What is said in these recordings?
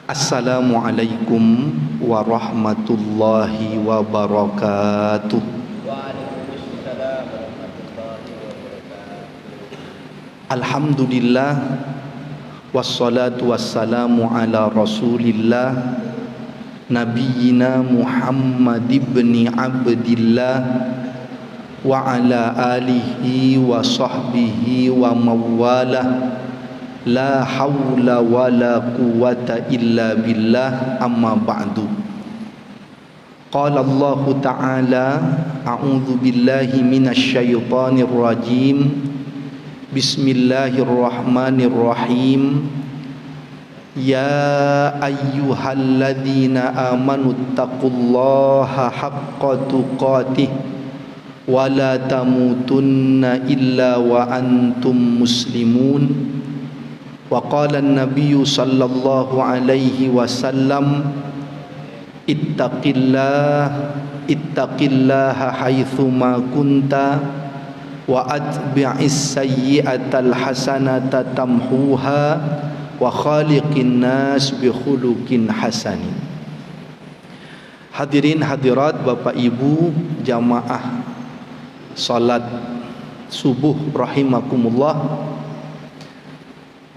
Assalamualaikum warahmatullahi wabarakatuh. Waalaikumsalam warahmatullahi wabarakatuh. Alhamdulillah wassalatu wassalamu ala Rasulillah Nabiyyina Muhammad ibn Abdillah wa ala alihi wa sahbihi wa mawalah. La hawla wa la quwwata illa billah, amma ba'du. Qala Allah Ta'ala, a'udzu billahi minasy syaithanir rajim. Bismillahirrahmanirrahim. Ya ayyuhalladzina amanu taqullaha haqqa tuqatih wa la tamutunna illa wa antum muslimun. Wa qala an-nabiy sallallahu alaihi wasallam, ittaqillaha haitsu ma kunta wa atbi'is sayyi'atal hasanata tamhuha wa khaliqin nas bi khuluqin hasanin. Hadirin hadirat Bapak Ibu jamaah salat subuh rahimakumullah.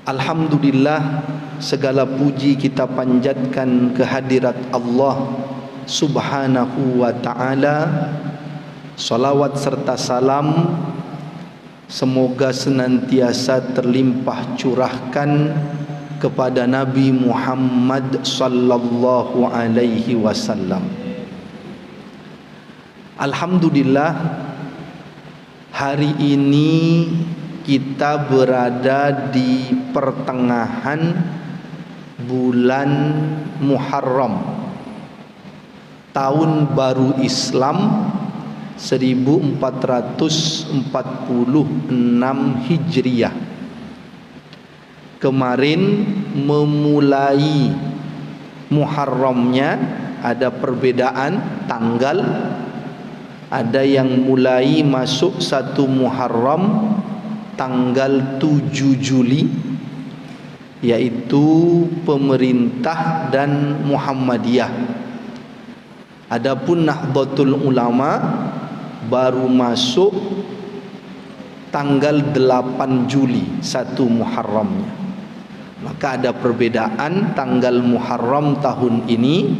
Alhamdulillah, segala puji kita panjatkan kehadirat Allah Subhanahu wa ta'ala. Salawat serta salam semoga senantiasa terlimpah curahkan kepada Nabi Muhammad sallallahu alaihi wasallam. Alhamdulillah, hari ini kita berada di pertengahan bulan Muharram, tahun baru Islam 1446 Hijriah. Kemarin memulai Muharramnya ada perbedaan tanggal. Ada yang mulai masuk 1 Muharram tanggal 7 Juli, yaitu pemerintah dan Muhammadiyah. Adapun Nahdlatul Ulama baru masuk tanggal 8 Juli, 1 Muharramnya. Maka ada perbedaan tanggal Muharram tahun ini,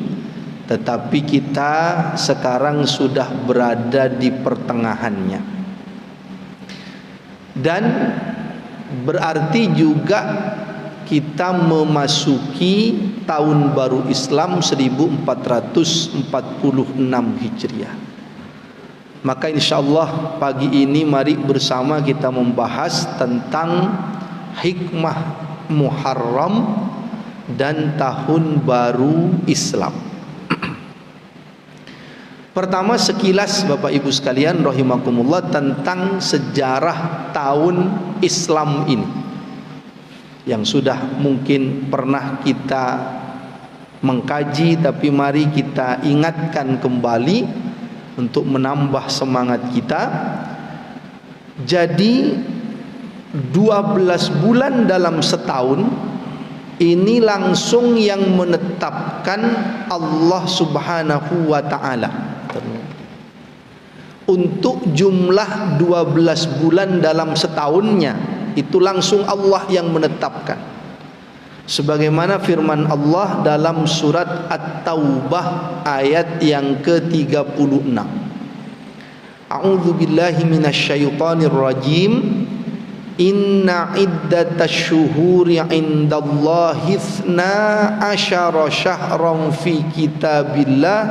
tetapi kita sekarang sudah berada di pertengahannya. Dan berarti juga kita memasuki tahun baru Islam 1446 Hijriah. Maka insyaallah pagi ini mari bersama kita membahas tentang hikmah Muharram dan tahun baru Islam. Pertama, sekilas Bapak Ibu sekalian rahimakumullah tentang sejarah tahun Islam ini, yang sudah mungkin pernah kita mengkaji, tapi mari kita ingatkan kembali untuk menambah semangat kita. Jadi 12 bulan dalam setahun ini langsung yang menetapkan Allah Subhanahu wa ta'ala. Untuk jumlah 12 bulan dalam setahunnya itu langsung Allah yang menetapkan. Sebagaimana firman Allah dalam surat At-Taubah ayat yang ke-36. A'udzu billahi minasyaitonir rajim. Inna iddatash syuhuri 'indallahi 12 syahran fi kitabillah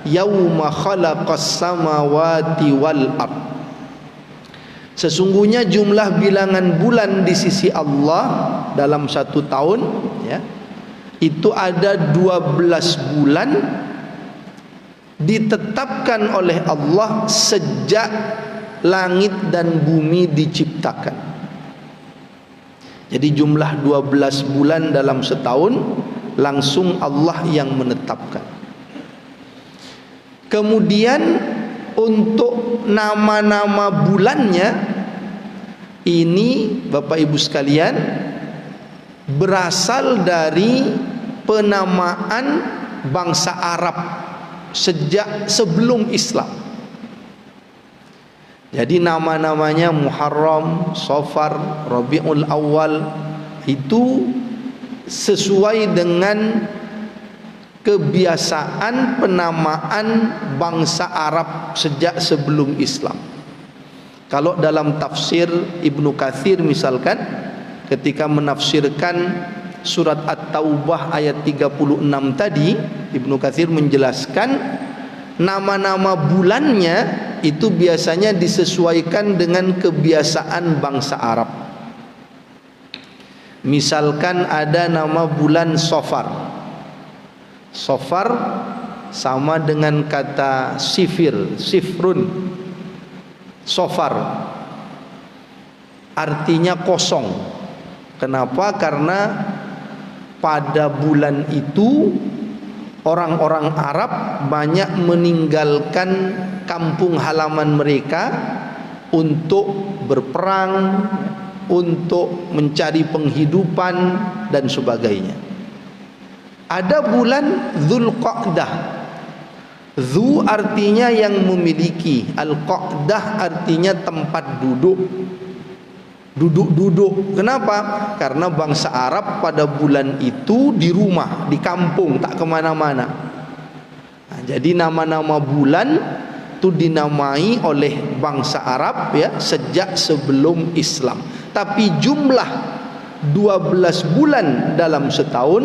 yauma khalaqas samawati wal ard. Sesungguhnya jumlah bilangan bulan di sisi Allah dalam 1 tahun, ya, itu ada 12 bulan ditetapkan oleh Allah sejak langit dan bumi diciptakan. Jadi jumlah 12 bulan dalam setahun langsung Allah yang menetapkan. Kemudian untuk nama-nama bulannya ini Bapak Ibu sekalian berasal dari penamaan bangsa Arab sejak sebelum Islam. Jadi nama-namanya Muharram, Safar, Rabiul Awal itu sesuai dengan kebiasaan penamaan bangsa Arab sejak sebelum Islam. Kalau dalam tafsir Ibnu Katsir misalkan, ketika menafsirkan surat At-Taubah ayat 36 tadi, Ibnu Katsir menjelaskan nama-nama bulannya itu biasanya disesuaikan dengan kebiasaan bangsa Arab. Misalkan ada nama bulan Safar. Safar sama dengan kata sifir, sifrun. Safar artinya kosong. Kenapa? Karena pada bulan itu orang-orang Arab banyak meninggalkan kampung halaman mereka untuk berperang, untuk mencari penghidupan dan sebagainya. Ada bulan Dzulqa'dah. Dzu artinya yang memiliki, Al-Qa'dah artinya tempat duduk. Duduk-duduk. Kenapa? Karena bangsa Arab pada bulan itu di rumah, di kampung, tak kemana-mana. Nah, jadi nama-nama bulan itu dinamai oleh bangsa Arab ya sejak sebelum Islam. Tapi jumlah 12 bulan dalam setahun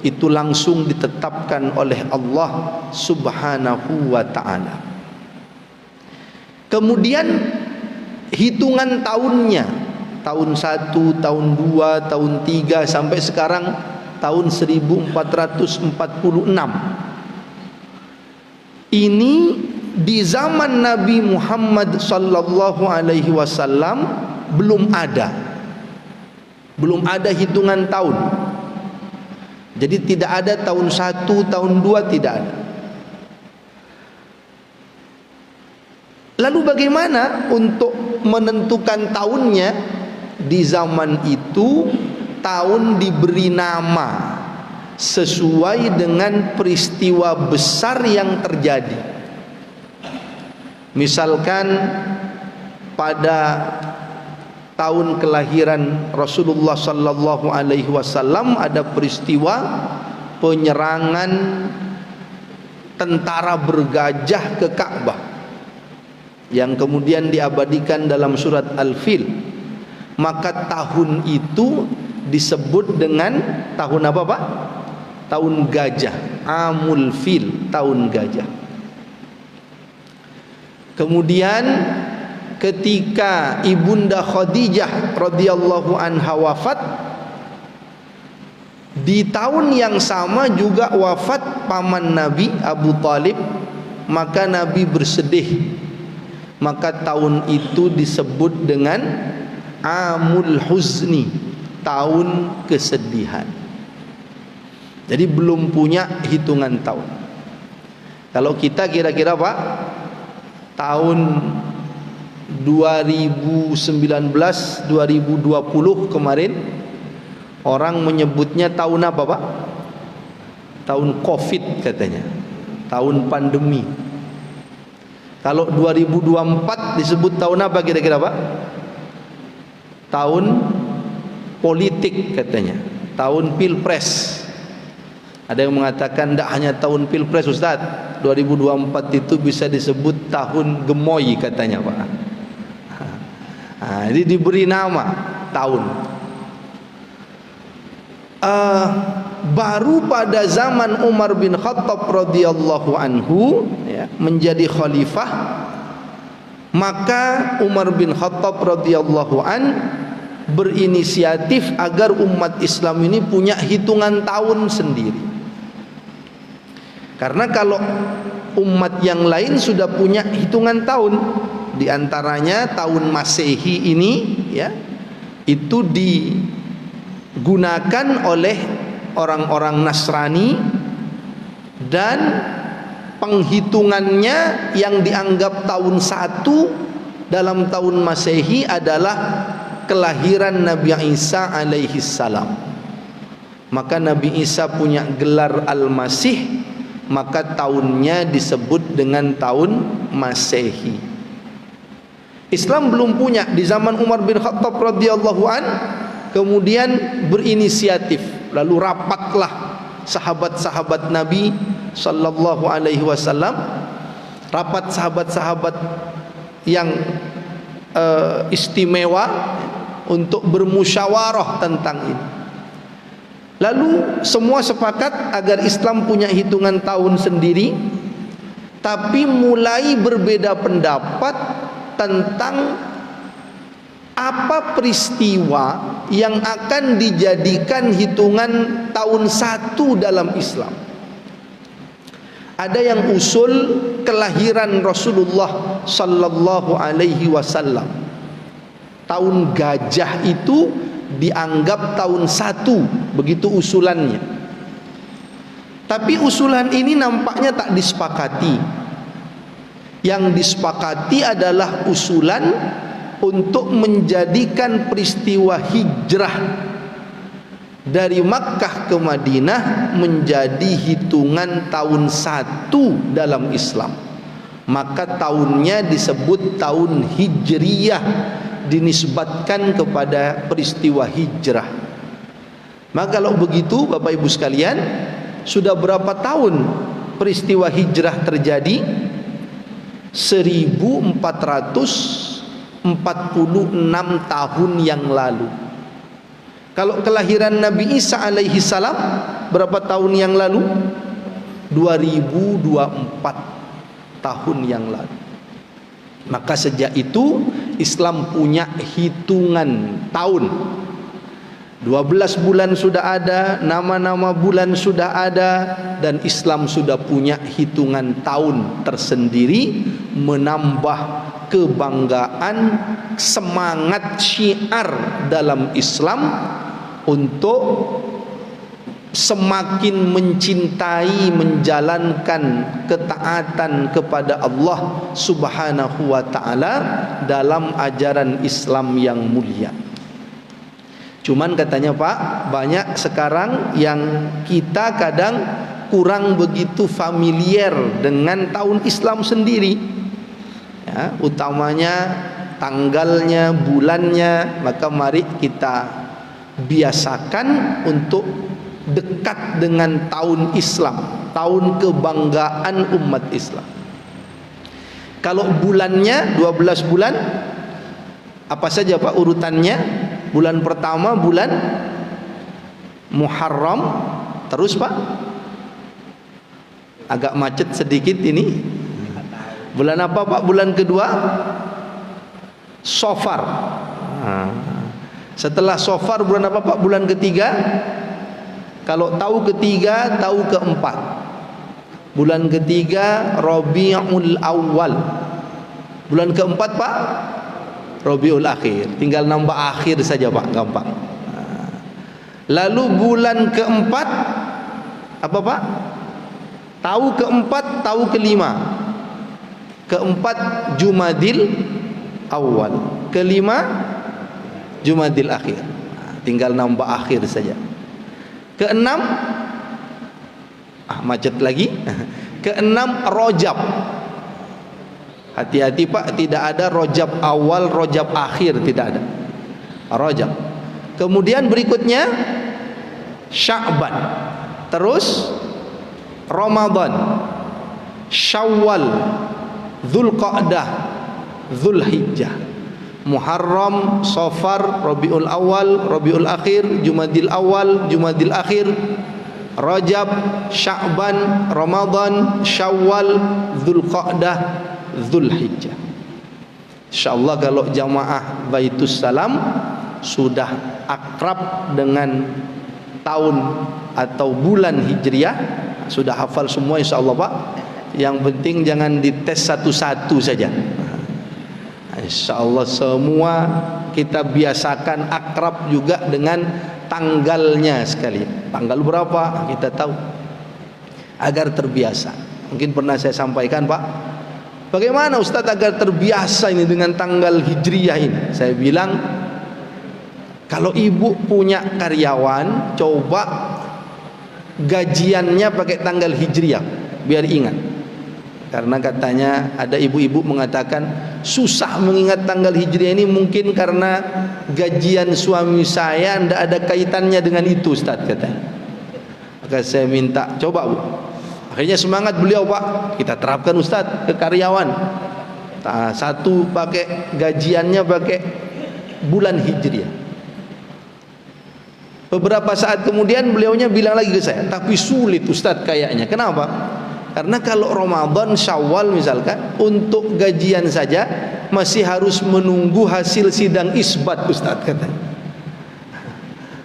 itu langsung ditetapkan oleh Allah Subhanahu wa ta'ala. Kemudian hitungan tahunnya, tahun 1, tahun 2, tahun 3 sampai sekarang tahun 1446. Ini di zaman Nabi Muhammad sallallahu alaihi wasallam belum ada hitungan tahun. Jadi tidak ada tahun 1, tahun 2, tidak ada. Lalu bagaimana untuk menentukan tahunnya? Di zaman itu tahun diberi nama sesuai dengan peristiwa besar yang terjadi. Misalkan pada tahun kelahiran Rasulullah sallallahu alaihi wasallam ada peristiwa penyerangan tentara bergajah ke Ka'bah yang kemudian diabadikan dalam surat Al-Fil. Maka tahun itu disebut dengan tahun apa Pak? Tahun gajah, Amul Fil, tahun gajah. Kemudian ketika Ibunda Khadijah radhiyallahu anha wafat, di tahun yang sama juga wafat paman Nabi Abu Talib, maka Nabi bersedih. Maka tahun itu disebut dengan Amul Huzni, tahun kesedihan. Jadi belum punya hitungan tahun. Kalau kita kira-kira Pak, tahun 2019 2020 kemarin orang menyebutnya tahun apa Pak? Tahun Covid katanya, tahun pandemi. Kalau 2024 disebut tahun apa kira-kira Pak? Tahun politik katanya, tahun pilpres. Ada yang mengatakan tidak hanya tahun pilpres Ustaz, 2024 itu bisa disebut tahun gemoy katanya Pak. Nah, jadi diberi nama tahun. Baru pada zaman Umar bin Khattab radhiyallahu anhu ya, menjadi khalifah, maka Umar bin Khattab radhiyallahu an berinisiatif agar umat Islam ini punya hitungan tahun sendiri. Karena kalau umat yang lain sudah punya hitungan tahun, di antaranya tahun Masehi ini ya, itu digunakan oleh orang-orang Nasrani, dan penghitungannya yang dianggap tahun 1 dalam tahun Masehi adalah kelahiran Nabi Isa alaihi salam. maka Nabi Isa punya gelar Al-Masih, maka tahunnya disebut dengan tahun Masehi. Islam belum punya di zaman Umar bin Khattab radhiyallahu an, kemudian berinisiatif, lalu rapatlah sahabat-sahabat Nabi sallallahu alaihi wasallam, rapat sahabat-sahabat yang istimewa untuk bermusyawarah tentang ini. Lalu semua sepakat agar Islam punya hitungan tahun sendiri, tapi mulai berbeda pendapat tentang apa peristiwa yang akan dijadikan hitungan tahun satu dalam Islam. Ada yang usul kelahiran Rasulullah sallallahu alaihi wasallam. Tahun gajah itu dianggap tahun satu, begitu usulannya. Tapi usulan ini nampaknya tak disepakati. Yang disepakati adalah usulan untuk menjadikan peristiwa hijrah dari Makkah ke Madinah menjadi hitungan tahun satu dalam Islam. Maka tahunnya disebut tahun Hijriyah, dinisbatkan kepada peristiwa hijrah. Maka kalau begitu Bapak Ibu sekalian, sudah berapa tahun peristiwa hijrah terjadi? 1446 tahun yang lalu. Kalau kelahiran Nabi Isa alaihi salam berapa tahun yang lalu? 2024 tahun yang lalu. Maka sejak itu Islam punya hitungan tahun. 12 bulan sudah ada, nama-nama bulan sudah ada, dan Islam sudah punya hitungan tahun tersendiri, menambah kebanggaan, semangat syiar dalam Islam untuk semakin mencintai, menjalankan ketaatan kepada Allah Subhanahu wa ta'ala dalam ajaran Islam yang mulia. Cuman katanya Pak, banyak sekarang yang kita kadang kurang begitu familiar dengan tahun Islam sendiri ya, utamanya tanggalnya, bulannya. Maka mari kita biasakan untuk dekat dengan tahun Islam, tahun kebanggaan umat Islam. Kalau bulannya 12 bulan, apa saja Pak urutannya? Bulan pertama bulan Muharram, terus Pak agak macet sedikit ini. Bulan apa Pak? Bulan kedua Safar. Setelah Safar bulan apa Pak? Bulan ketiga. Kalau tahu ketiga, tahu keempat. Bulan ketiga Rabiul Awal. Bulan keempat Pak Rabiul Akhir. Tinggal nambah akhir saja Pak, gampang. Lalu bulan keempat apa Pak? Tahu keempat, tahu kelima. Keempat Jumadil Awal, kelima Jumadil Akhir. Tinggal nambah akhir saja. Keenam macet lagi. Keenam Rajab. Hati-hati Pak, tidak ada Rajab awal, Rajab akhir, tidak ada. Rajab. Kemudian berikutnya Sya'ban. Terus Ramadan, Syawal, Dzulqa'dah, Dzulhijjah, Muharram, Safar, Rabiul Awal, Rabiul Akhir, Jumadil Awal, Jumadil Akhir, Rajab, Sya'ban, Ramadan, Syawal, Dzulqa'dah, Dzulhijjah. InsyaAllah kalau jamaah Baitus Salam sudah akrab dengan tahun atau bulan Hijriah, sudah hafal semua insyaAllah Pak. Yang penting jangan dites satu-satu saja. InsyaAllah semua kita biasakan akrab juga dengan tanggalnya sekali. Tanggal berapa kita tahu, agar terbiasa. Mungkin pernah saya sampaikan Pak, bagaimana Ustaz agar terbiasa ini dengan tanggal Hijriah ini? Saya bilang, kalau ibu punya karyawan, coba gajiannya pakai tanggal hijriah biar ingat. Karena katanya ada ibu-ibu mengatakan susah mengingat tanggal hijriah ini, mungkin karena gajian suami saya tidak ada kaitannya dengan itu Ustaz katanya. Maka saya minta coba Bu. Akhirnya semangat beliau, Pak, kita terapkan Ustaz ke karyawan. Satu pakai gajiannya pakai bulan hijriah. Beberapa saat kemudian beliaunya bilang lagi ke saya, tapi sulit Ustaz kayaknya. Kenapa? Karena kalau Ramadan, Syawal misalkan, untuk gajian saja masih harus menunggu hasil sidang isbat Ustaz katanya.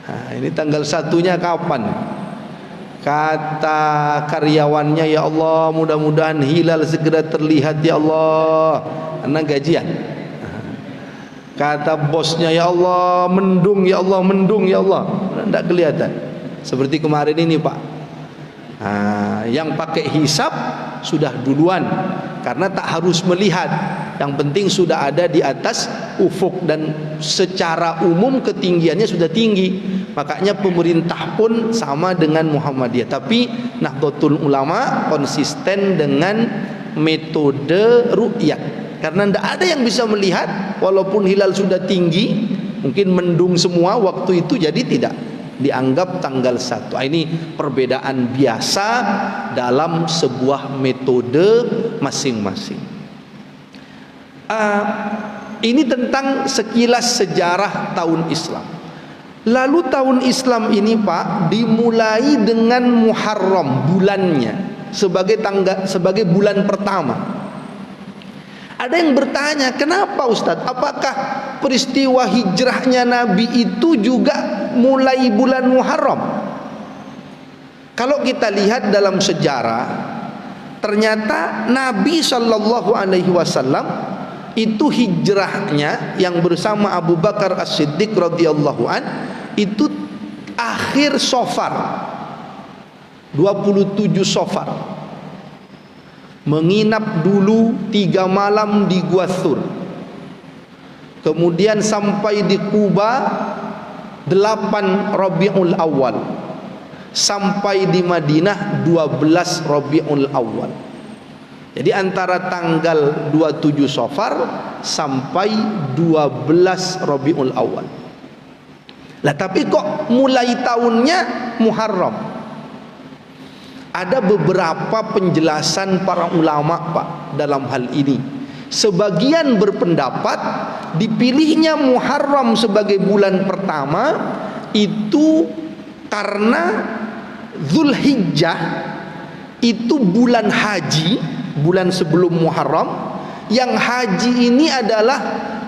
Nah, ini tanggal 1-nya kapan? Kata karyawannya, ya Allah mudah-mudahan hilal segera terlihat ya Allah, karena gajian. Kata bosnya, ya Allah mendung ya Allah, mendung ya Allah, tidak kelihatan. Seperti kemarin ini Pak, yang pakai hisab sudah duluan karena tak harus melihat, yang penting sudah ada di atas ufuk dan secara umum ketinggiannya sudah tinggi. Makanya pemerintah pun sama dengan Muhammadiyah, tapi Nahdlatul Ulama konsisten dengan metode ru'yat, karena tidak ada yang bisa melihat walaupun hilal sudah tinggi, mungkin mendung semua waktu itu, jadi tidak dianggap tanggal 1. Ini perbedaan biasa dalam sebuah metode masing-masing. Ini tentang sekilas sejarah tahun Islam. Lalu tahun Islam ini Pak dimulai dengan Muharram bulannya sebagai bulan pertama. Ada yang bertanya, kenapa Ustadz? Apakah peristiwa hijrahnya Nabi itu juga mulai bulan Muharram? Kalau kita lihat dalam sejarah, ternyata Nabi Shallallahu Alaihi Wasallam itu hijrahnya yang bersama Abu Bakar As-Siddiq radhiyallahu an itu akhir Safar, 27 Safar. Menginap dulu 3 malam di Gua Thur, kemudian sampai di Kuba 8 Rabiul Awal, sampai di Madinah 12 Rabiul Awal. Jadi antara tanggal 27 Safar sampai 12 Rabiul Awal. Lah tapi kok mulai tahunnya Muharram? Ada beberapa penjelasan para ulama Pak dalam hal ini. Sebagian berpendapat dipilihnya Muharram sebagai bulan pertama itu karena Zulhijjah itu bulan haji, bulan sebelum Muharram. Yang haji ini adalah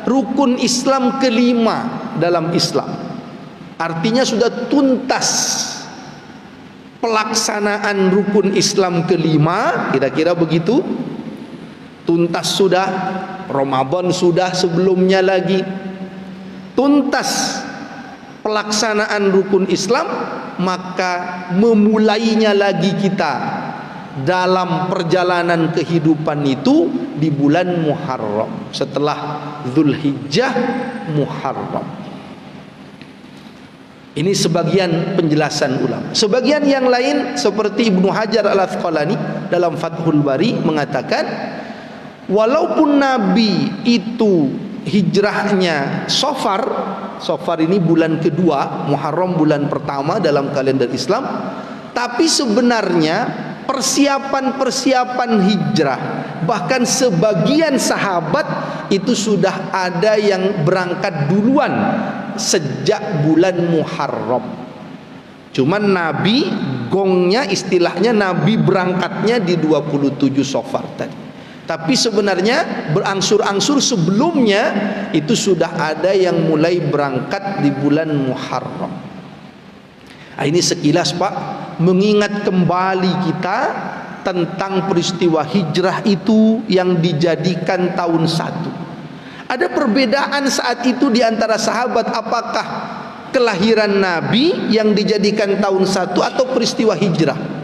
rukun Islam kelima dalam Islam. Artinya sudah tuntas pelaksanaan rukun Islam kelima, kira-kira begitu. Tuntas sudah, Ramadan sudah sebelumnya lagi. Tuntas pelaksanaan rukun Islam, maka memulainya lagi kita dalam perjalanan kehidupan itu di bulan Muharram. Setelah Zulhijjah, Muharram. Ini sebagian penjelasan ulama. Sebagian yang lain seperti Ibnu Hajar Al-Asqalani dalam Fathul Bari mengatakan, walaupun Nabi itu hijrahnya Safar, Safar ini bulan kedua, Muharram bulan pertama dalam kalender Islam, tapi sebenarnya persiapan-persiapan hijrah, bahkan sebagian sahabat itu sudah ada yang berangkat duluan sejak bulan Muharram. Cuman Nabi gongnya, istilahnya Nabi berangkatnya di 27 Safar tadi. Tapi sebenarnya berangsur-angsur sebelumnya itu sudah ada yang mulai berangkat di bulan Muharram. Ini sekilas Pak, mengingat kembali kita tentang peristiwa hijrah itu yang dijadikan tahun 1. Ada perbedaan saat itu di antara sahabat, apakah kelahiran Nabi yang dijadikan tahun 1 atau peristiwa hijrah.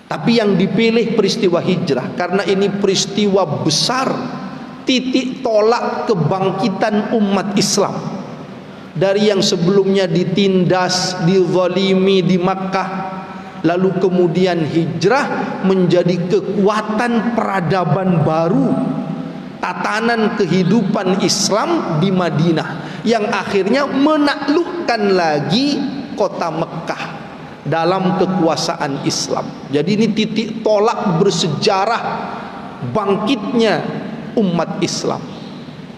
Tapi yang dipilih peristiwa hijrah karena ini peristiwa besar, titik tolak kebangkitan umat Islam. dari yang sebelumnya ditindas, dizalimi di Makkah, lalu kemudian hijrah menjadi kekuatan peradaban baru, tatanan kehidupan Islam di Madinah, yang akhirnya menaklukkan lagi kota Mekah dalam kekuasaan Islam. Jadi ini titik tolak bersejarah bangkitnya umat Islam.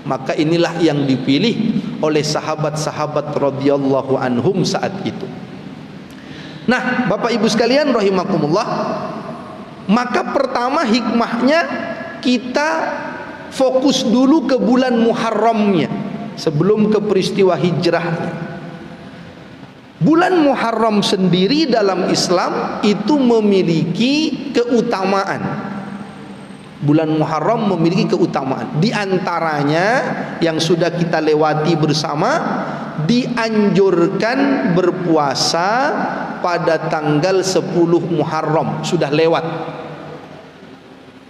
Maka inilah yang dipilih oleh sahabat-sahabat radhiyallahu anhum saat itu. Nah, Bapak Ibu sekalian rahimakumullah, maka pertama hikmahnya kita fokus dulu ke bulan Muharramnya sebelum ke peristiwa hijrahnya. Bulan Muharram sendiri dalam Islam itu memiliki keutamaan. Bulan Muharram memiliki keutamaan. Di antaranya yang sudah kita lewati bersama, dianjurkan berpuasa pada tanggal 10 Muharram. Sudah lewat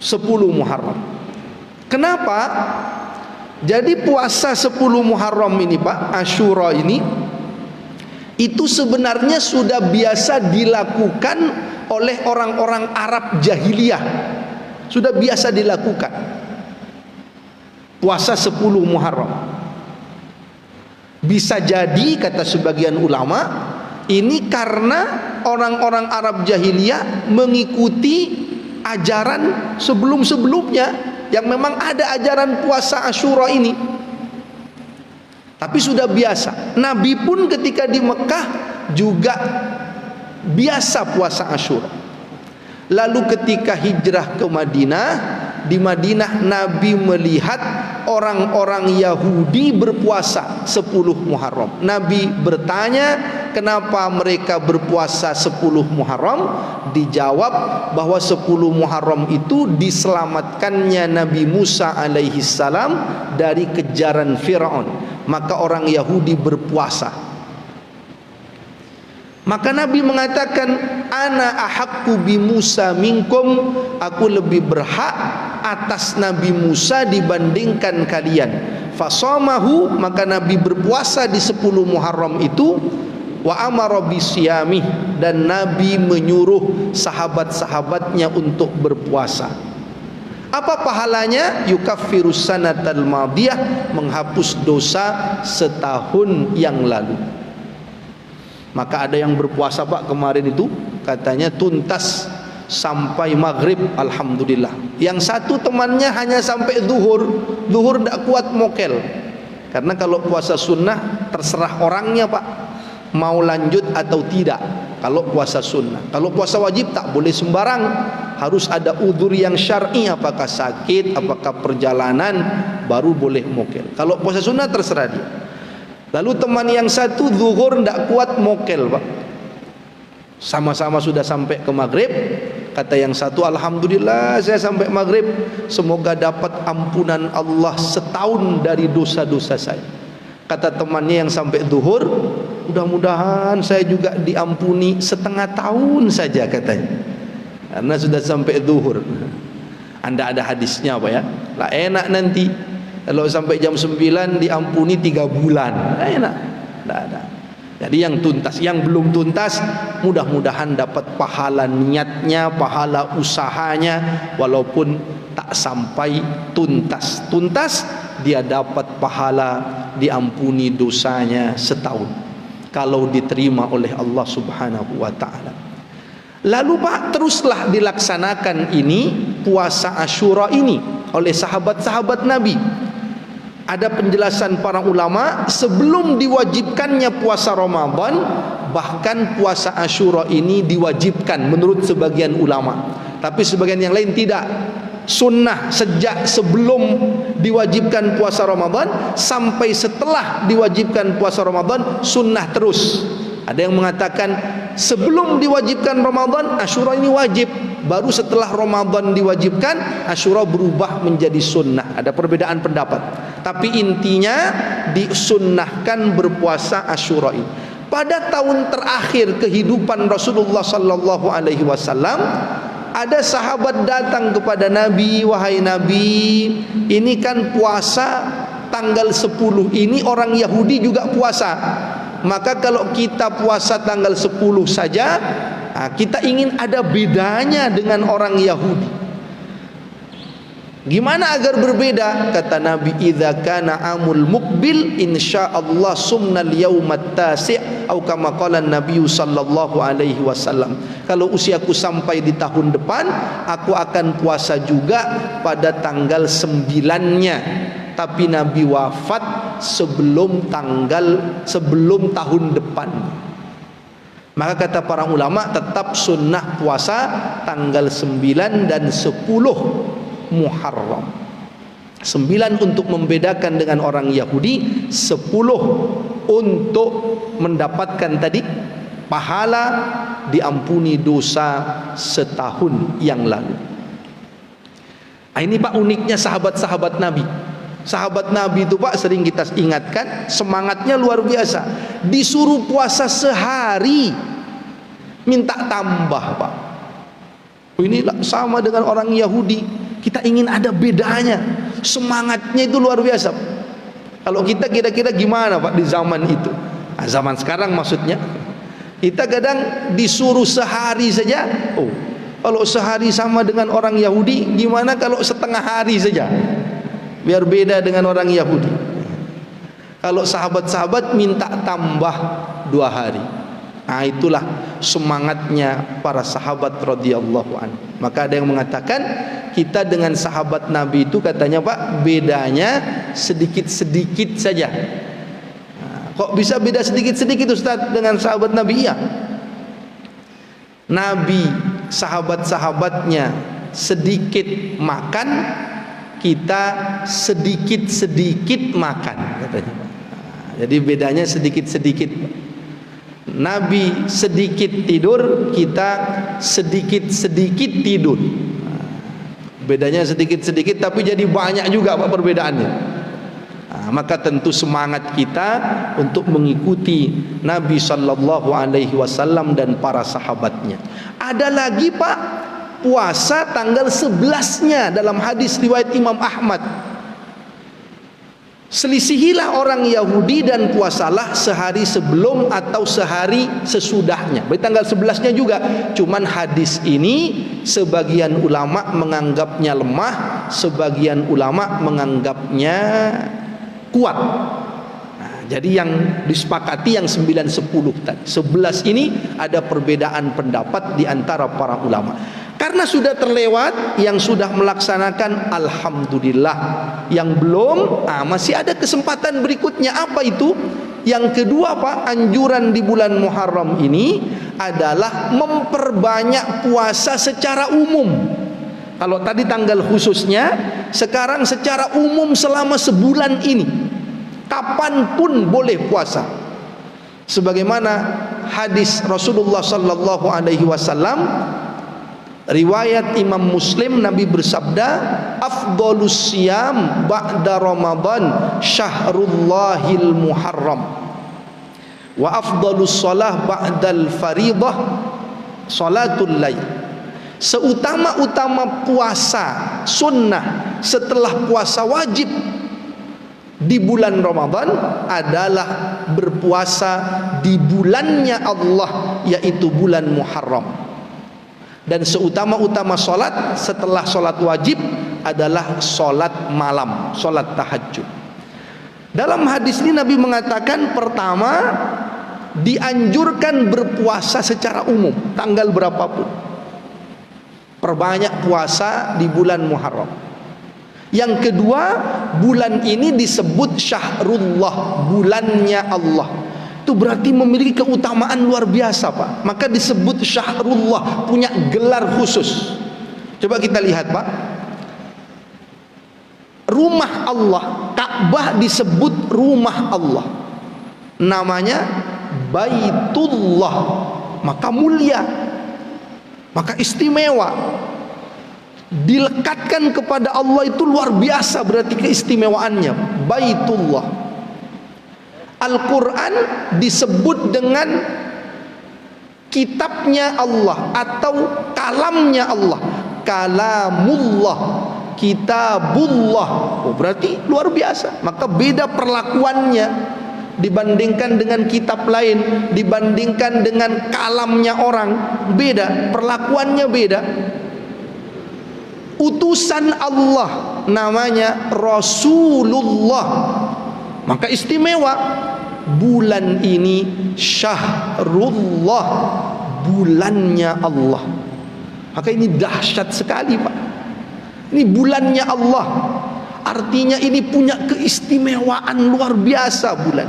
10 Muharram. Kenapa? Jadi puasa 10 Muharram ini Pak, Asyura ini, itu sebenarnya sudah biasa dilakukan oleh orang-orang Arab jahiliyah. Sudah biasa dilakukan puasa 10 Muharram. Bisa jadi kata sebagian ulama, ini karena orang-orang Arab jahiliyah mengikuti ajaran sebelum-sebelumnya yang memang ada ajaran puasa Asyura ini. Tapi sudah biasa. Nabi pun ketika di Mekah juga biasa puasa Asyura. Lalu ketika hijrah ke Madinah, di Madinah Nabi melihat orang-orang Yahudi berpuasa 10 Muharram. Nabi bertanya, kenapa mereka berpuasa 10 Muharram? Dijawab bahwa 10 Muharram itu diselamatkannya Nabi Musa alaihi salam dari kejaran Firaun. Maka orang Yahudi berpuasa. Maka Nabi mengatakan, ana ahaqqu bi Musa minkum, aku lebih berhak atas Nabi Musa dibandingkan kalian. Fasamahu, maka Nabi berpuasa di 10 Muharram itu. Wa amara bisyamih, dan Nabi menyuruh sahabat-sahabatnya untuk berpuasa. Apa pahalanya? Yukaffirus sanatal madiyah, menghapus dosa setahun yang lalu. Maka ada yang berpuasa Pak kemarin itu, katanya tuntas sampai maghrib, alhamdulillah. Yang satu temannya hanya sampai zuhur. Zuhur tidak kuat mokel. Karena kalau puasa sunnah terserah orangnya Pak, mau lanjut atau tidak. Kalau puasa sunnah, kalau puasa wajib tak boleh sembarang, harus ada udzur yang syar'i, apakah sakit, apakah perjalanan, baru boleh mokel. Kalau puasa sunnah terserah dia. Lalu teman yang satu zuhur tidak kuat mokel Pak. Sama-sama sudah sampai ke maghrib. Kata yang satu, alhamdulillah saya sampai maghrib, semoga dapat ampunan Allah setahun dari dosa-dosa saya. Kata temannya yang sampai zuhur, mudah-mudahan saya juga diampuni setengah tahun saja katanya, karena sudah sampai zuhur. Anda ada hadisnya Pak ya, lah enak nanti kalau sampai jam 9 diampuni 3 bulan. Nah, enak. Tidak ada. Jadi yang tuntas, yang belum tuntas mudah-mudahan dapat pahala niatnya, pahala usahanya, walaupun tak sampai tuntas. Tuntas dia dapat pahala diampuni dosanya setahun kalau diterima oleh Allah Subhanahu wa taala. Lalu Pak, teruslah dilaksanakan ini puasa Asyura ini oleh sahabat-sahabat Nabi. Ada penjelasan para ulama, sebelum diwajibkannya puasa Ramadan, bahkan puasa Asyura ini diwajibkan menurut sebagian ulama. Tapi sebagian yang lain tidak. Sunnah sejak sebelum diwajibkan puasa Ramadan sampai setelah diwajibkan puasa Ramadan, sunnah terus. Ada yang mengatakan sebelum diwajibkan Ramadan, Asyura ini wajib. Baru setelah Ramadan diwajibkan, Asyura berubah menjadi sunnah. Ada perbedaan pendapat. Tapi intinya disunnahkan berpuasa Asyura ini. Pada tahun terakhir kehidupan Rasulullah sallallahu alaihi wasallam, ada sahabat datang kepada Nabi, wahai Nabi, ini kan puasa tanggal 10 ini orang Yahudi juga puasa. Maka kalau kita puasa tanggal 10 saja, kita ingin ada bedanya dengan orang Yahudi. Gimana agar berbeda? Kata Nabi, idza kana amul muqbil insyaallah sumnal yaumat tasi' atau kama qala Nabi sallallahu alaihi wasallam. Kalau usiaku sampai di tahun depan, aku akan puasa juga pada tanggal 9-nya. Tapi Nabi wafat sebelum tahun depan. Maka kata para ulama, tetap sunnah puasa tanggal 9 dan 10 Muharram. 9 untuk membedakan dengan orang Yahudi, 10 untuk mendapatkan tadi pahala diampuni dosa setahun yang lalu. Ini Pak uniknya sahabat-sahabat Nabi. Sahabat Nabi itu Pak sering kita ingatkan, semangatnya luar biasa. Disuruh puasa sehari minta tambah Pak. Ini sama dengan orang Yahudi. Kita ingin ada bedanya. Semangatnya itu luar biasa. Kalau kita kira-kira gimana Pak di zaman itu? Zaman sekarang maksudnya. Kita kadang disuruh sehari saja. Oh, kalau sehari sama dengan orang Yahudi, gimana kalau setengah hari saja? Biar beda dengan orang Yahudi. Kalau sahabat-sahabat minta tambah 2 hari. Itulah semangatnya para sahabat radhiyallahu anhu. Maka ada yang mengatakan kita dengan sahabat Nabi itu katanya Pak bedanya sedikit-sedikit saja. Kok bisa beda sedikit-sedikit Ustaz dengan sahabat Nabi? Iya. Nabi sahabat-sahabatnya sedikit makan, kita sedikit-sedikit makan katanya. Jadi bedanya sedikit-sedikit. Nabi sedikit tidur, kita sedikit-sedikit tidur. Bedanya sedikit-sedikit tapi jadi banyak juga Pak perbedaannya. Maka tentu semangat kita untuk mengikuti Nabi sallallahu alaihi wasallam dan para sahabatnya. Ada lagi Pak puasa tanggal 11-nya dalam hadis riwayat Imam Ahmad. Selisihilah orang Yahudi dan puasalah sehari sebelum atau sehari sesudahnya. Berarti tanggal 11-nya juga. Cuman hadis ini sebagian ulama menganggapnya lemah, sebagian ulama menganggapnya kuat. Jadi yang disepakati yang 9, 10 tadi. 11 ini ada perbedaan pendapat di antara para ulama. Karena sudah terlewat, yang sudah melaksanakan alhamdulillah, yang belum masih ada kesempatan berikutnya. Apa itu? Yang kedua Pak, anjuran di bulan Muharram ini adalah memperbanyak puasa secara umum. Kalau tadi tanggal khususnya, sekarang secara umum selama sebulan ini kapanpun boleh puasa. Sebagaimana hadis Rasulullah sallallahu alaihi wasallam riwayat Imam Muslim, Nabi bersabda, afdhalus siyam ba'da Ramadan syahrullahil muharram wa afdhalus shalah ba'dal faridah salatul lail. Seutama-utama puasa sunnah setelah puasa wajib di bulan Ramadan adalah berpuasa di bulannya Allah, yaitu bulan Muharram. Dan seutama-utama solat setelah solat wajib adalah solat malam, solat tahajud. Dalam hadis ini Nabi mengatakan, pertama dianjurkan berpuasa secara umum, tanggal berapapun. Perbanyak puasa di bulan Muharram. Yang kedua, bulan ini disebut syahrullah, bulannya Allah. Itu berarti memiliki keutamaan luar biasa Pak. Maka disebut syahrullah, punya gelar khusus. Coba kita lihat Pak. Rumah Allah, Ka'bah disebut rumah Allah. Namanya Baitullah. Maka mulia, maka istimewa. Dilekatkan kepada Allah itu luar biasa berarti keistimewaannya. Baitullah. Al-Quran disebut dengan kitabnya Allah atau kalamnya Allah, kalamullah. kitabullah. Oh, berarti luar biasa. Maka beda perlakuannya dibandingkan dengan kitab lain, dibandingkan dengan kalamnya orang, beda, perlakuannya beda. Utusan Allah, namanya Rasulullah, maka istimewa. Bulan ini syahrullah, bulannya Allah. Maka ini dahsyat sekali, Pak. Ini bulannya Allah, artinya ini punya keistimewaan luar biasa bulan.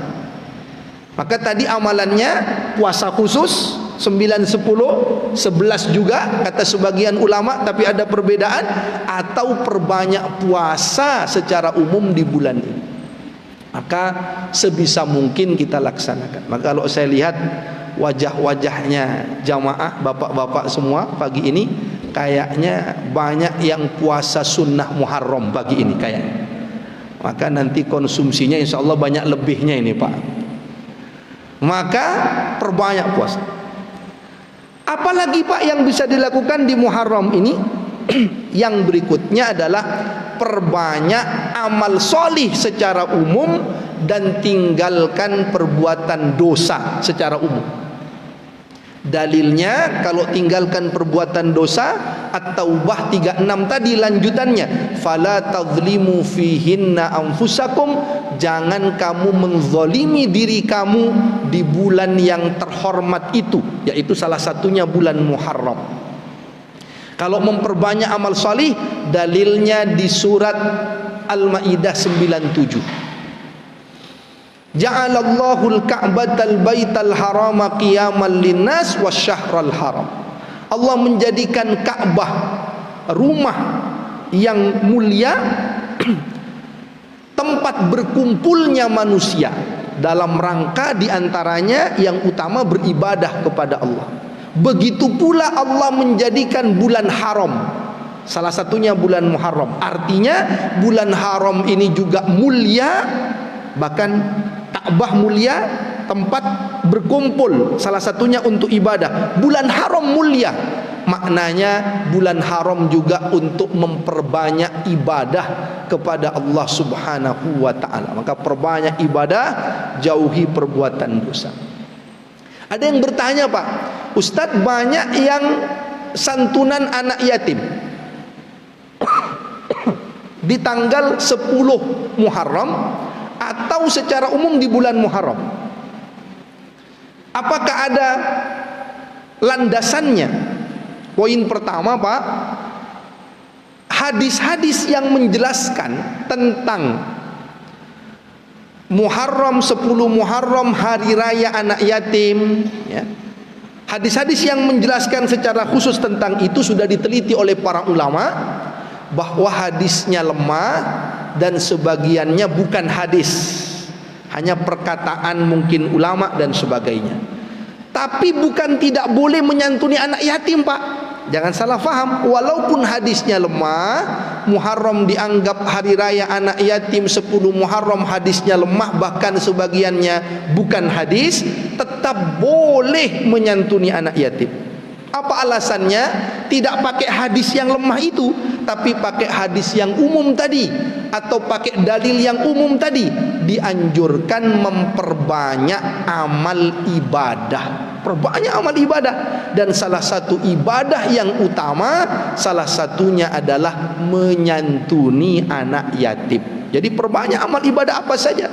Maka tadi amalannya puasa khusus 9, 10, 11 juga kata sebagian ulama, tapi ada perbedaan, atau perbanyak puasa secara umum di bulan ini. Maka sebisa mungkin kita laksanakan. Maka kalau saya lihat wajah-wajahnya jamaah bapak-bapak semua pagi ini, kayaknya banyak yang puasa sunnah Muharram pagi ini kayaknya. Maka nanti konsumsinya insya Allah banyak lebihnya ini, Pak. Maka perbanyak puasa. Apalagi, Pak, yang bisa dilakukan di Muharram ini? Yang berikutnya adalah perbanyak amal solih secara umum dan tinggalkan perbuatan dosa secara umum. Dalilnya kalau tinggalkan perbuatan dosa, At-Taubah 36 tadi lanjutannya, fala tadzlimu fihinna anfusakum, jangan kamu menzalimi diri kamu di bulan yang terhormat itu, yaitu salah satunya bulan Muharram. Kalau memperbanyak amal salih, dalilnya di surat Al-Maidah 97. Ja'alallahu al-Ka'batal baital harama qiyaman linnas wasyahral haram. Allah menjadikan Ka'bah, rumah yang mulia, tempat berkumpulnya manusia, dalam rangka diantaranya yang utama beribadah kepada Allah. Begitu pula Allah menjadikan bulan haram, salah satunya bulan Muharram. Artinya bulan haram ini juga mulia, bahkan Ka'bah mulia, tempat berkumpul salah satunya untuk ibadah. Bulan haram mulia, maknanya bulan haram juga untuk memperbanyak ibadah kepada Allah Subhanahu wa ta'ala. Maka perbanyak ibadah, jauhi perbuatan dosa. Ada yang bertanya, Pak, Ustadz, banyak yang santunan anak yatim di tanggal 10 Muharram atau secara umum di bulan Muharram. Apakah ada landasannya? Poin pertama, Pak, hadis-hadis yang menjelaskan tentang Muharram, 10 Muharram, hari raya anak yatim, ya. Hadis-hadis yang menjelaskan secara khusus tentang itu sudah diteliti oleh para ulama, bahwa hadisnya lemah dan sebagiannya bukan hadis, hanya perkataan mungkin ulama dan sebagainya. Tapi bukan tidak boleh menyantuni anak yatim, Pak. Jangan salah faham, walaupun hadisnya lemah, Muharram dianggap hari raya anak yatim, 10 Muharram hadisnya lemah, bahkan sebagiannya bukan hadis, tetap boleh menyantuni anak yatim. Apa alasannya? Tidak pakai hadis yang lemah itu, tapi pakai hadis yang umum tadi, atau pakai dalil yang umum tadi. Dianjurkan memperbanyak amal ibadah, perbanyak amal ibadah. Dan salah satu ibadah yang utama, salah satunya adalah menyantuni anak yatim. Jadi perbanyak amal ibadah apa saja,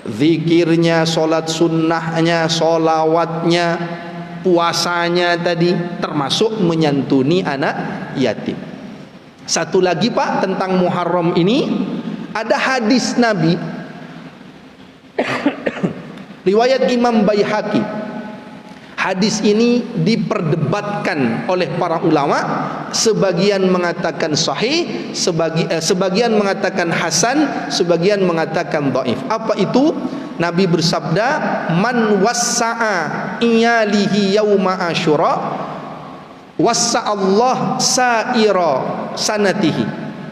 zikirnya, solat sunnahnya, solawatnya, puasanya tadi, termasuk menyantuni anak yatim. Satu lagi, Pak, tentang Muharram ini, ada hadis Nabi riwayat Imam Baihaqi. Hadis ini diperdebatkan oleh para ulama, sebagian mengatakan sahih, sebagian mengatakan hasan, sebagian mengatakan dhaif. Apa itu? Nabi bersabda, man wassa'a iyalihi yauma asyura wassa'allah sa'ira sanatihi,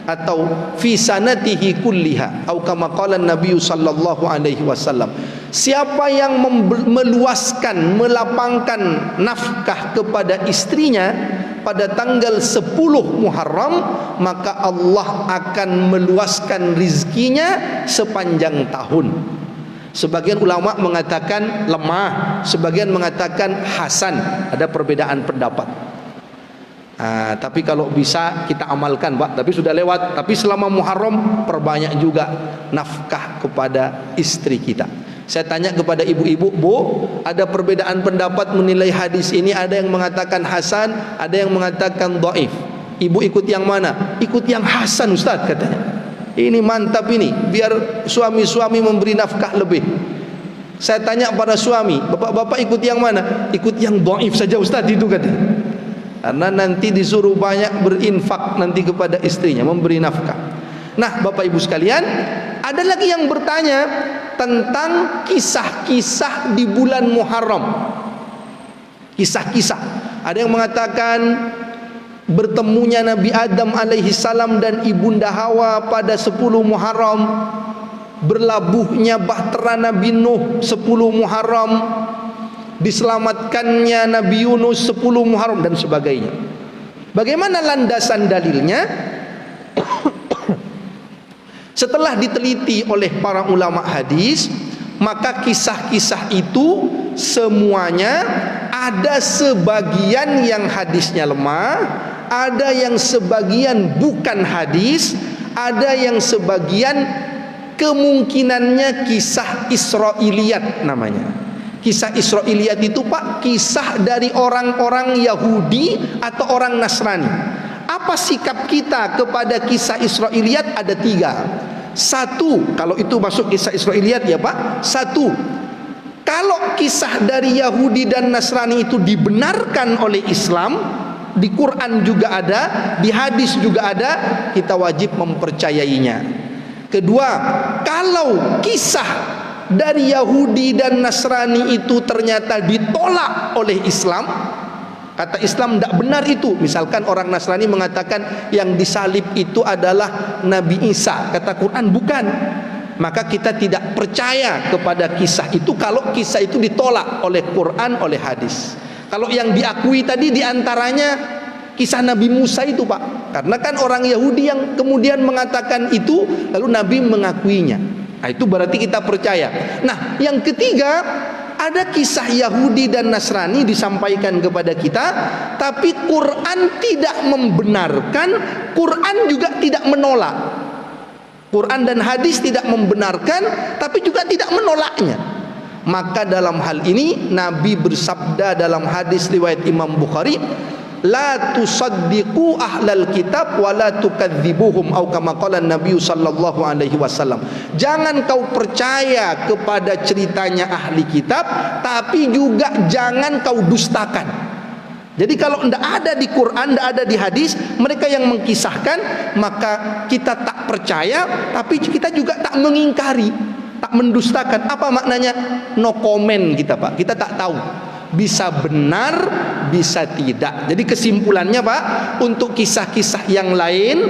atau fi sanatihi kulliha, atau kama qala Nabi sallallahu alaihi wasallam. Siapa yang meluaskan, melapangkan nafkah kepada istrinya pada tanggal 10 Muharram, maka Allah akan meluaskan rizkinya sepanjang tahun. Sebagian ulama mengatakan lemah, sebagian mengatakan hasan. Ada perbedaan pendapat. Tapi kalau bisa kita amalkan, Pak. Tapi sudah lewat. Tapi selama Muharram perbanyak juga nafkah kepada istri kita. Saya tanya kepada ibu-ibu, Bu, ada perbedaan pendapat menilai hadis ini. Ada yang mengatakan hasan, ada yang mengatakan dhaif. Ibu ikut yang mana? Ikut yang hasan, Ustaz, katanya. Ini mantap ini, biar suami-suami memberi nafkah lebih. Saya tanya pada suami, bapak-bapak ikut yang mana? Ikut yang dhaif saja, Ustaz, itu katanya. Karena nanti disuruh banyak berinfak nanti kepada istrinya, memberi nafkah. Nah, Bapak Ibu sekalian, ada lagi yang bertanya tentang kisah-kisah di bulan Muharram. Kisah-kisah. Ada yang mengatakan bertemunya Nabi Adam alaihi salam dan ibunda Hawa pada 10 Muharram, berlabuhnya bahtera Nabi Nuh 10 Muharram, diselamatkannya Nabi Yunus 10 Muharram dan sebagainya. Bagaimana landasan dalilnya? Setelah diteliti oleh para ulama hadis, maka kisah-kisah itu semuanya ada sebagian yang hadisnya lemah, ada yang sebagian bukan hadis, ada yang sebagian kemungkinannya kisah Israiliyat namanya. Kisah Israiliyat itu, Pak, kisah dari orang-orang Yahudi atau orang Nasrani. Apa sikap kita kepada kisah Israiliyat? Ada 3. 1, kalau itu masuk kisah Israiliyat ya, Pak. 1, kalau kisah dari Yahudi dan Nasrani itu dibenarkan oleh Islam, di Quran juga ada, di hadis juga ada, kita wajib mempercayainya. Kedua, kalau kisah dari Yahudi dan Nasrani itu ternyata ditolak oleh Islam, kata Islam tidak benar itu. Misalkan orang Nasrani mengatakan yang disalib itu adalah Nabi Isa, kata Quran bukan, maka kita tidak percaya kepada kisah itu kalau kisah itu ditolak oleh Quran, oleh hadis. Kalau yang diakui tadi diantaranya kisah Nabi Musa itu, Pak, karena kan orang Yahudi yang kemudian mengatakan itu, lalu Nabi mengakuinya. Nah, itu berarti kita percaya. Nah, yang ketiga, ada kisah Yahudi dan Nasrani disampaikan kepada kita, tapi Quran tidak membenarkan, Quran juga tidak menolak. Quran dan hadis tidak membenarkan, tapi juga tidak menolaknya. Maka dalam hal ini Nabi bersabda dalam hadis riwayat Imam Bukhari, la tusaddiqu ahlal kitab wa la tukadzibuhum, atau kama qala Nabi sallallahu alaihi wasallam. Jangan kau percaya kepada ceritanya ahli kitab, tapi juga jangan kau dustakan. Jadi kalau tidak ada di Quran, tidak ada di hadis, mereka yang mengkisahkan, maka kita tak percaya, tapi kita juga tak mengingkari, tak mendustakan. Apa maknanya? No comment kita, Pak. Kita tak tahu. Bisa benar, bisa tidak. Jadi kesimpulannya, Pak, untuk kisah-kisah yang lain,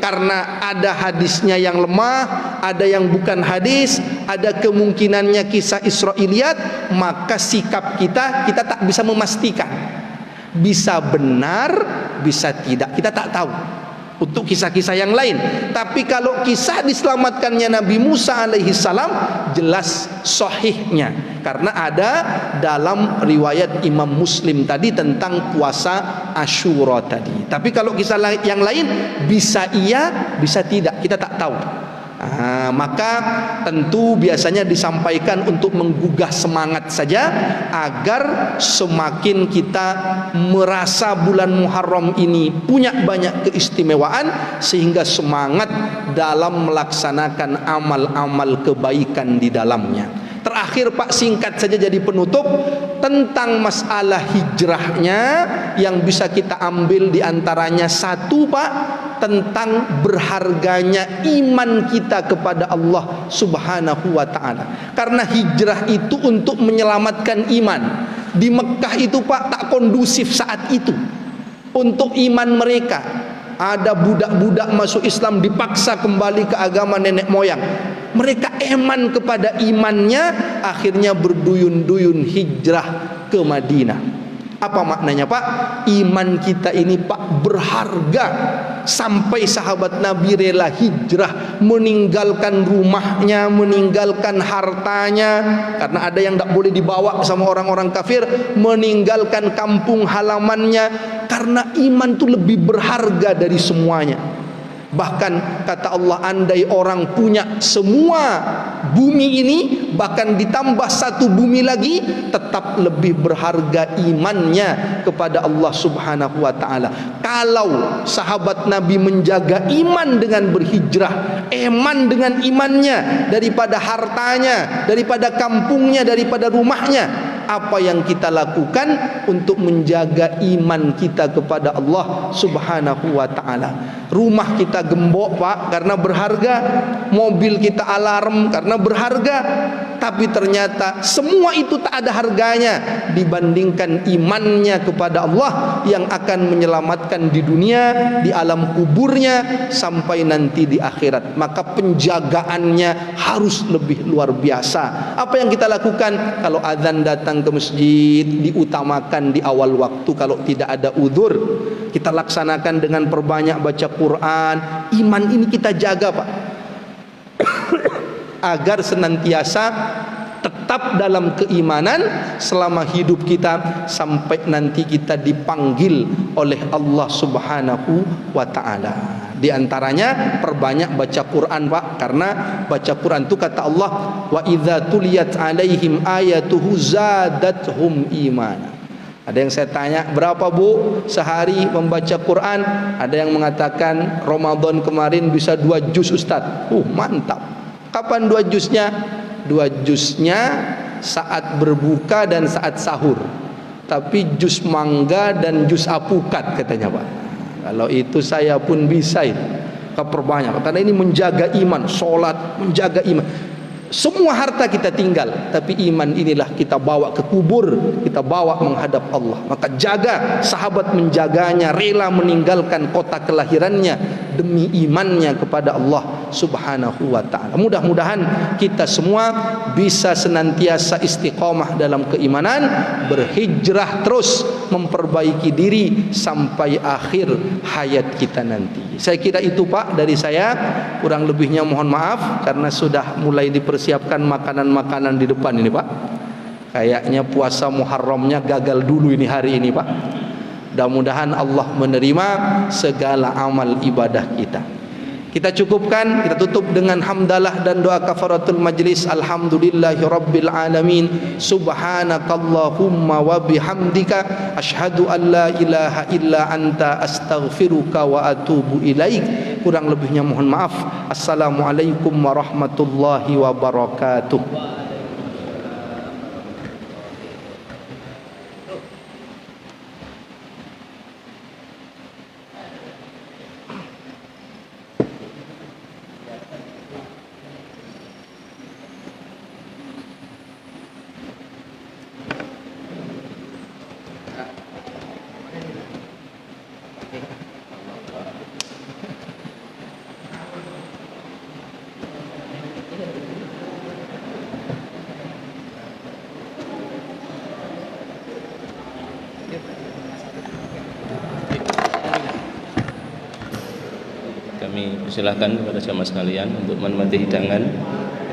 karena ada hadisnya yang lemah, ada yang bukan hadis, ada kemungkinannya kisah Israiliyat, maka sikap kita tak bisa memastikan. Bisa benar, bisa tidak, kita tak tahu untuk kisah-kisah yang lain. Tapi kalau kisah diselamatkannya Nabi Musa alaihi salam, jelas sahihnya, karena ada dalam riwayat Imam Muslim tadi tentang puasa Asyura tadi. Tapi kalau kisah yang lain bisa iya, bisa tidak, kita tak tahu. Maka tentu biasanya disampaikan untuk menggugah semangat saja, agar semakin kita merasa bulan Muharram ini punya banyak keistimewaan, sehingga semangat dalam melaksanakan amal-amal kebaikan di dalamnya. Terakhir, Pak, singkat saja jadi penutup, tentang masalah hijrahnya yang bisa kita ambil diantaranya 1, Pak, tentang berharganya iman kita kepada Allah Subhanahu wa ta'ala. Karena hijrah itu untuk menyelamatkan iman. Di Mekah itu, Pak, tak kondusif saat itu untuk iman mereka. Ada budak-budak masuk Islam dipaksa kembali ke agama nenek moyang. Mereka eman kepada imannya, akhirnya berduyun-duyun hijrah ke Madinah. Apa maknanya Pak? Iman kita ini Pak berharga sampai sahabat Nabi rela hijrah, meninggalkan rumahnya, meninggalkan hartanya, karena ada yang tidak boleh dibawa sama orang-orang kafir, meninggalkan kampung halamannya, karena iman itu lebih berharga dari semuanya. Bahkan kata Allah, andai orang punya semua bumi ini, bahkan ditambah satu bumi lagi, tetap lebih berharga imannya kepada Allah Subhanahu wa ta'ala. Kalau sahabat Nabi menjaga iman dengan berhijrah, eman dengan imannya, daripada hartanya, daripada kampungnya, daripada rumahnya, apa yang kita lakukan untuk menjaga iman kita kepada Allah Subhanahu wa ta'ala? Rumah kita gembok Pak karena berharga, mobil kita alarm karena berharga, tapi ternyata semua itu tak ada harganya dibandingkan imannya kepada Allah yang akan menyelamatkan di dunia, di alam kuburnya, sampai nanti di akhirat. Maka penjagaannya harus lebih luar biasa. Apa yang kita lakukan? Kalau azan datang ke masjid, diutamakan di awal waktu. Kalau tidak ada uzur, kita laksanakan dengan perbanyak baca Quran. Iman ini kita jaga Pak, agar senantiasa tetap dalam keimanan selama hidup kita, sampai nanti kita dipanggil oleh Allah Subhanahu wa ta'ala. Di antaranya perbanyak baca Quran Pak, karena baca Quran itu kata Allah, wa idza tuliyat alaihim ayatuhu zadatuhum imana. Ada yang saya tanya, berapa Bu sehari membaca Quran? Ada yang mengatakan Ramadan kemarin bisa 2 juz Ustaz. Mantap. Kapan 2 juznya? 2 juznya saat berbuka dan saat sahur. Tapi juz mangga dan juz apukat katanya Pak. Kalau itu saya pun bisa itu. Keperbanyak. Karena ini menjaga iman, sholat, menjaga iman. Semua harta kita tinggal, tapi iman inilah kita bawa ke kubur, kita bawa menghadap Allah. Maka jaga, sahabat menjaganya, rela meninggalkan kota kelahirannya demi imannya kepada Allah Subhanahu wa ta'ala. Mudah-mudahan kita semua bisa senantiasa istiqomah dalam keimanan, berhijrah terus, memperbaiki diri sampai akhir hayat kita nanti. Saya kira itu Pak dari saya, kurang lebihnya mohon maaf karena sudah mulai dipersiapkan makanan-makanan di depan ini Pak. Kayaknya puasa Muharramnya gagal dulu ini hari ini Pak. Mudah-mudahan Allah menerima segala amal ibadah kita. Kita cukupkan, kita tutup dengan hamdalah dan doa kafaratul majlis. Alhamdulillahi rabbil alamin. Subhanakallahumma wa bihamdika asyhadu an la ilaha illa anta astaghfiruka wa atubu ilaik. Kurang lebihnya mohon maaf. Assalamualaikum warahmatullahi wabarakatuh. Kami persilahkan kepada jamaah sekalian untuk menikmati hidangan.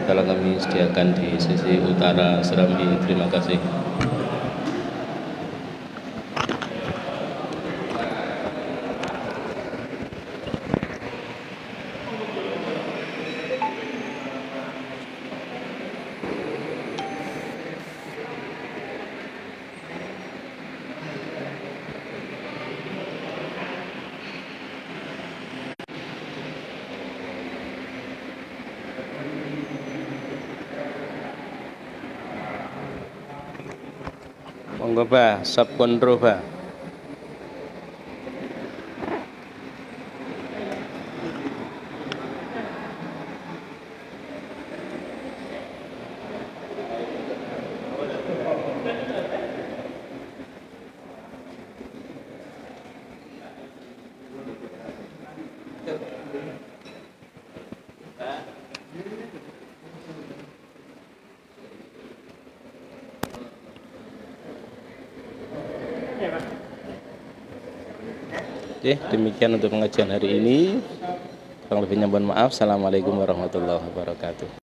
Kalau kami sediakan di sisi utara Serambi. Terima kasih. Monggo Bah, sub kontrol Bah. Oke, demikian untuk pengajian hari ini. Kurang lebihnya mohon maaf. Assalamualaikum warahmatullahi wabarakatuh.